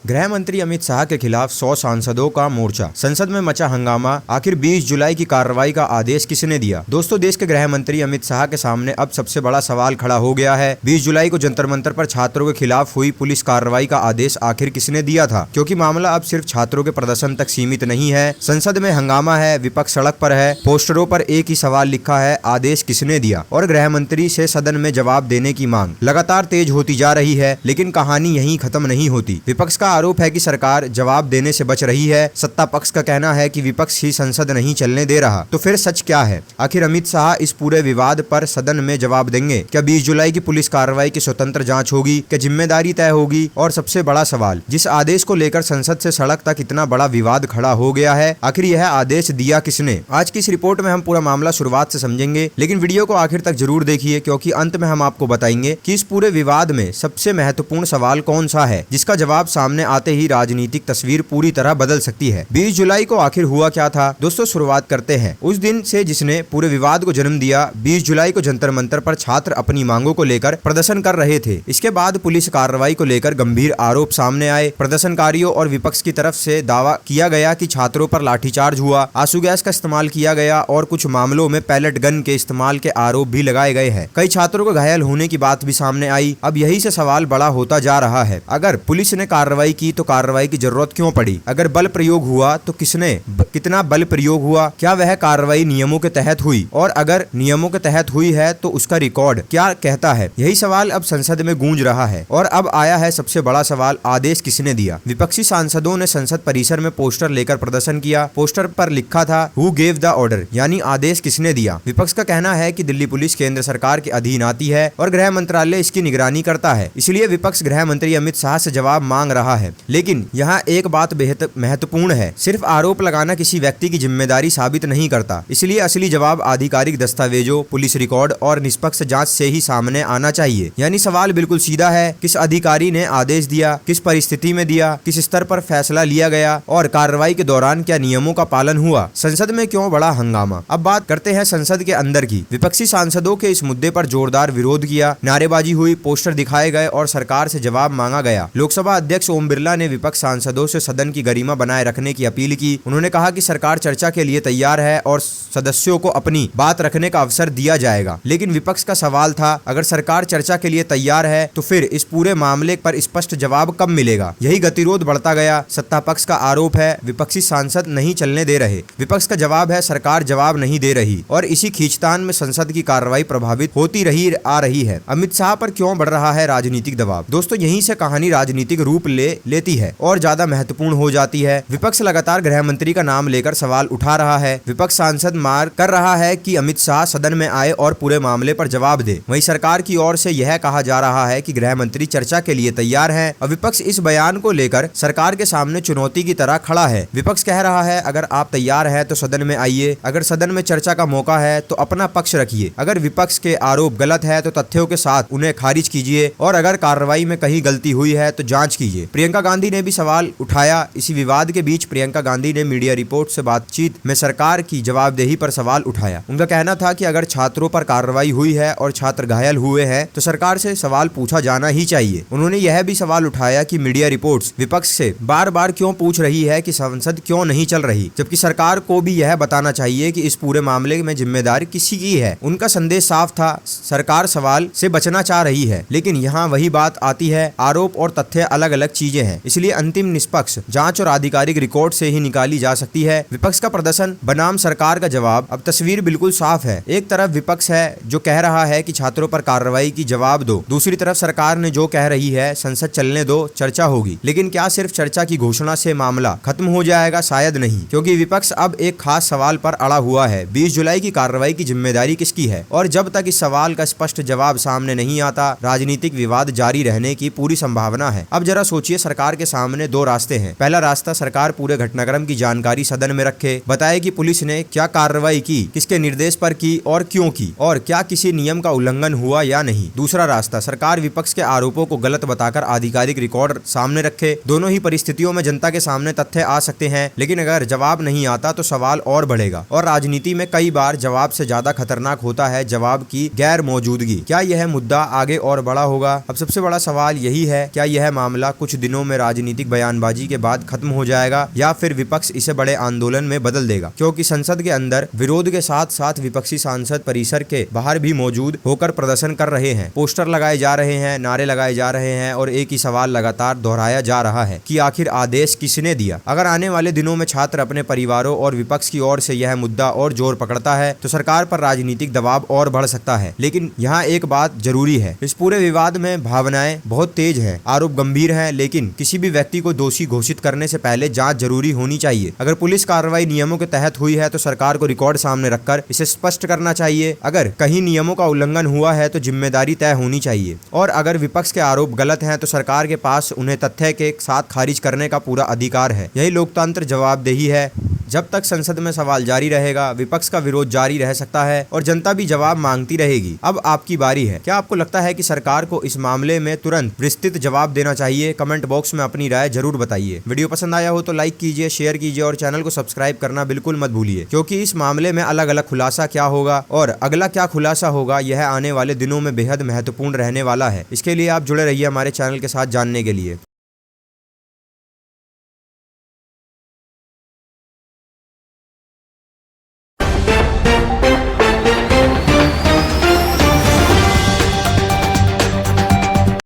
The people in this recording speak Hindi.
गृह मंत्री अमित शाह के खिलाफ 100 सांसदों का मोर्चा। संसद में मचा हंगामा। आखिर 20 जुलाई की कार्रवाई का आदेश किसने दिया? दोस्तों, देश के गृह मंत्री अमित शाह के सामने अब सबसे बड़ा सवाल खड़ा हो गया है। 20 जुलाई को जंतर मंतर पर छात्रों के खिलाफ हुई पुलिस कार्रवाई का आदेश आखिर किसने दिया था? क्योंकि मामला अब सिर्फ छात्रों के प्रदर्शन तक सीमित नहीं है। संसद में हंगामा है, विपक्ष सड़क पर है, पोस्टरों पर एक ही सवाल लिखा है, आदेश किसने दिया? और गृह मंत्री से सदन में जवाब देने की मांग लगातार तेज होती जा रही है। लेकिन कहानी यहीं खत्म नहीं होती। विपक्ष का आरोप है कि सरकार जवाब देने से बच रही है। सत्ता पक्ष का कहना है कि विपक्ष ही संसद नहीं चलने दे रहा। तो फिर सच क्या है? आखिर अमित शाह इस पूरे विवाद पर सदन में जवाब देंगे? क्या 20 जुलाई की पुलिस कार्रवाई की स्वतंत्र जांच होगी? क्या जिम्मेदारी तय होगी? और सबसे बड़ा सवाल, जिस आदेश को लेकर संसद से सड़क तक इतना बड़ा विवाद खड़ा हो गया है, आखिर यह आदेश दिया किसने? आज की इस रिपोर्ट में हम पूरा मामला शुरुआत से समझेंगे, लेकिन वीडियो को आखिर तक जरूर देखिए, क्योंकि अंत में हम आपको बताएंगे कि इस पूरे विवाद में सबसे महत्वपूर्ण सवाल कौन सा है, जिसका जवाब सामने आते ही राजनीतिक तस्वीर पूरी तरह बदल सकती है। 20 जुलाई को आखिर हुआ क्या था? दोस्तों, शुरुआत करते हैं उस दिन से जिसने पूरे विवाद को जन्म दिया। 20 जुलाई को जंतर मंतर पर छात्र अपनी मांगों को लेकर प्रदर्शन कर रहे थे। इसके बाद पुलिस कार्रवाई को लेकर गंभीर आरोप सामने आए। प्रदर्शनकारियों और विपक्ष की तरफ से दावा किया गया कि छात्रों पर लाठीचार्ज हुआ, आंसू गैस का इस्तेमाल किया गया और कुछ मामलों में पैलेट गन के इस्तेमाल के आरोप भी लगाए गए हैं। कई छात्रों को घायल होने की बात भी सामने आई। अब यही से सवाल बड़ा होता जा रहा है। अगर पुलिस ने कार्रवाई की तो कार्रवाई की जरूरत क्यों पड़ी? अगर बल प्रयोग हुआ तो कितना बल प्रयोग हुआ? क्या वह कार्रवाई नियमों के तहत हुई? और अगर नियमों के तहत हुई है तो उसका रिकॉर्ड क्या कहता है? यही सवाल अब संसद में गूंज रहा है। और अब आया है सबसे बड़ा सवाल, आदेश किसने दिया? विपक्षी सांसदों ने संसद परिसर में पोस्टर लेकर प्रदर्शन किया। पोस्टर पर लिखा था, हु गेव द ऑर्डर, यानी आदेश किसने दिया? विपक्ष का कहना है कि दिल्ली पुलिस केंद्र सरकार के अधीन आती है और गृह मंत्रालय इसकी निगरानी करता है। इसलिए विपक्ष गृह मंत्री अमित शाह से जवाब मांग रहा है। लेकिन यहाँ एक बात बेहद महत्वपूर्ण है, सिर्फ आरोप लगाना किसी व्यक्ति की जिम्मेदारी साबित नहीं करता। इसलिए असली जवाब आधिकारिक दस्तावेजों, पुलिस रिकॉर्ड और निष्पक्ष जांच से ही सामने आना चाहिए। यानी सवाल बिल्कुल सीधा है, किस अधिकारी ने आदेश दिया, किस परिस्थिति में दिया, किस स्तर पर फैसला लिया गया और कार्रवाई के दौरान क्या नियमों का पालन हुआ? संसद में क्यों बड़ा हंगामा? अब बात करते हैं संसद के अंदर की। विपक्षी सांसदों के इस मुद्दे पर जोरदार विरोध किया, नारेबाजी हुई, पोस्टर दिखाए गए और सरकार से जवाब मांगा गया। लोकसभा अध्यक्ष ओम बिरला ने विपक्ष सांसदों से सदन की गरिमा बनाए रखने की अपील की। उन्होंने कहा कि सरकार चर्चा के लिए तैयार है और सदस्यों को अपनी बात रखने का अवसर दिया जाएगा। लेकिन विपक्ष का सवाल था, अगर सरकार चर्चा के लिए तैयार है तो फिर इस पूरे मामले पर स्पष्ट जवाब कब मिलेगा? यही गतिरोध बढ़ता गया। सत्ता पक्ष का आरोप है, विपक्षी सांसद नहीं चलने दे रहे। विपक्ष का जवाब है, सरकार जवाब नहीं दे रही। और इसी खींचतान में संसद की कार्रवाई प्रभावित होती आ रही है। अमित शाह पर क्यों बढ़ रहा है राजनीतिक दबाव? दोस्तों, यहीं से कहानी राजनीतिक रूप लेती है और ज्यादा महत्वपूर्ण हो जाती है। विपक्ष लगातार गृह मंत्री का नाम लेकर सवाल उठा रहा है। विपक्ष सांसद मांग कर रहा है कि अमित शाह सदन में आए और पूरे मामले पर जवाब दे। वहीं सरकार की ओर से यह कहा जा रहा है कि गृह मंत्री चर्चा के लिए तैयार हैं और विपक्ष इस बयान को लेकर सरकार के सामने चुनौती की तरह खड़ा है। विपक्ष कह रहा है, अगर आप तैयार हैं तो सदन में आइए, अगर सदन में चर्चा का मौका है तो अपना पक्ष रखिए, अगर विपक्ष के आरोप गलत है तो तथ्यों के साथ उन्हें खारिज कीजिए और अगर कार्रवाई में कहीं गलती हुई है तो जांच कीजिए। प्रियंका गांधी ने भी सवाल उठाया। इसी विवाद के बीच प्रियंका गांधी ने मीडिया रिपोर्ट से बातचीत में सरकार की जवाबदेही पर सवाल उठाया। उनका कहना था कि अगर छात्रों पर कार्रवाई हुई है और छात्र घायल हुए हैं तो सरकार से सवाल पूछा जाना ही चाहिए। उन्होंने यह भी सवाल उठाया कि मीडिया रिपोर्ट्स विपक्ष से बार बार क्यों पूछ रही है कि संसद क्यों नहीं चल रही, जबकि सरकार को भी यह बताना चाहिए कि इस पूरे मामले में जिम्मेदारी किसी की है। उनका संदेश साफ था, सरकार सवाल से बचना चाह रही है। लेकिन यहाँ वही बात आती है, आरोप और तथ्य अलग अलग चीजें हैं। इसलिए अंतिम निष्पक्ष जांच और आधिकारिक रिकॉर्ड से ही निकाली जा सकती है। विपक्ष का प्रदर्शन बनाम सरकार का जवाब, अब तस्वीर बिल्कुल साफ है। एक तरफ विपक्ष है जो कह रहा है कि छात्रों पर कार्रवाई की जवाब दो, दूसरी तरफ सरकार ने जो कह रही है, संसद चलने दो, चर्चा होगी। लेकिन क्या सिर्फ चर्चा की घोषणा से मामला खत्म हो जाएगा? शायद नहीं, क्योंकि विपक्ष अब एक खास सवाल पर अड़ा हुआ है, 20 जुलाई की कार्रवाई की जिम्मेदारी किसकी है? और जब तक इस सवाल का स्पष्ट जवाब सामने नहीं आता, राजनीतिक विवाद जारी रहने की पूरी संभावना है। अब जरा सोचिए, सरकार के सामने दो रास्ते हैं। पहला रास्ता, सरकार पूरे घटनाक्रम की जानकारी सदन में रखे, बताए कि पुलिस ने क्या कार्रवाई की, किसके निर्देश पर की और क्यों की, और क्या किसी नियम का उल्लंघन हुआ या नहीं। दूसरा रास्ता, सरकार विपक्ष के आरोपों को गलत बताकर आधिकारिक रिकॉर्ड सामने रखे। दोनों ही परिस्थितियों में जनता के सामने तथ्य आ सकते हैं, लेकिन अगर जवाब नहीं आता तो सवाल और बढ़ेगा। और राजनीति में कई बार जवाब से ज्यादा खतरनाक होता है जवाब की गैर मौजूदगी। क्या यह मुद्दा आगे और बड़ा होगा? अब सबसे बड़ा सवाल यही है, क्या यह मामला कुछ दिनों दिनों में राजनीतिक बयानबाजी के बाद खत्म हो जाएगा या फिर विपक्ष इसे बड़े आंदोलन में बदल देगा, क्योंकि संसद के अंदर विरोध के साथ साथ विपक्षी सांसद परिसर के बाहर भी मौजूद होकर प्रदर्शन कर रहे हैं, पोस्टर लगाए जा रहे हैं, नारे लगाए जा रहे हैं और एक ही सवाल लगातार दोहराया जा रहा है कि आखिर आदेश किसने दिया। अगर आने वाले दिनों में छात्र अपने परिवारों और विपक्ष की ओर से यह मुद्दा और जोर पकड़ता है तो सरकार पर राजनीतिक दबाव और बढ़ सकता है। लेकिन यहाँ एक बात जरूरी है, इस पूरे विवाद में भावनाएं बहुत तेज है, आरोप गंभीर है, लेकिन किसी भी व्यक्ति को दोषी घोषित करने से पहले जांच जरूरी होनी चाहिए। अगर पुलिस कार्रवाई नियमों के तहत हुई है तो सरकार को रिकॉर्ड सामने रखकर इसे स्पष्ट करना चाहिए। अगर कहीं नियमों का उल्लंघन हुआ है तो जिम्मेदारी तय होनी चाहिए और अगर विपक्ष के आरोप गलत हैं तो सरकार के पास उन्हें तथ्य के साथ खारिज करने का पूरा अधिकार है। यही लोकतंत्र जवाबदेही है। जब तक संसद में सवाल जारी रहेगा, विपक्ष का विरोध जारी रह सकता है और जनता भी जवाब मांगती रहेगी। अब आपकी बारी है। क्या आपको लगता है कि सरकार को इस मामले में तुरंत विस्तृत जवाब देना चाहिए? कमेंट बॉक्स में अपनी राय जरूर बताइए। वीडियो पसंद आया हो तो लाइक कीजिए, शेयर कीजिए और चैनल को सब्सक्राइब करना बिल्कुल मत भूलिए, क्योंकि इस मामले में अलग अलग खुलासा क्या होगा और अगला क्या खुलासा होगा, यह आने वाले दिनों में बेहद महत्वपूर्ण रहने वाला है। इसके लिए आप जुड़े रहिए हमारे चैनल के साथ जानने के लिए।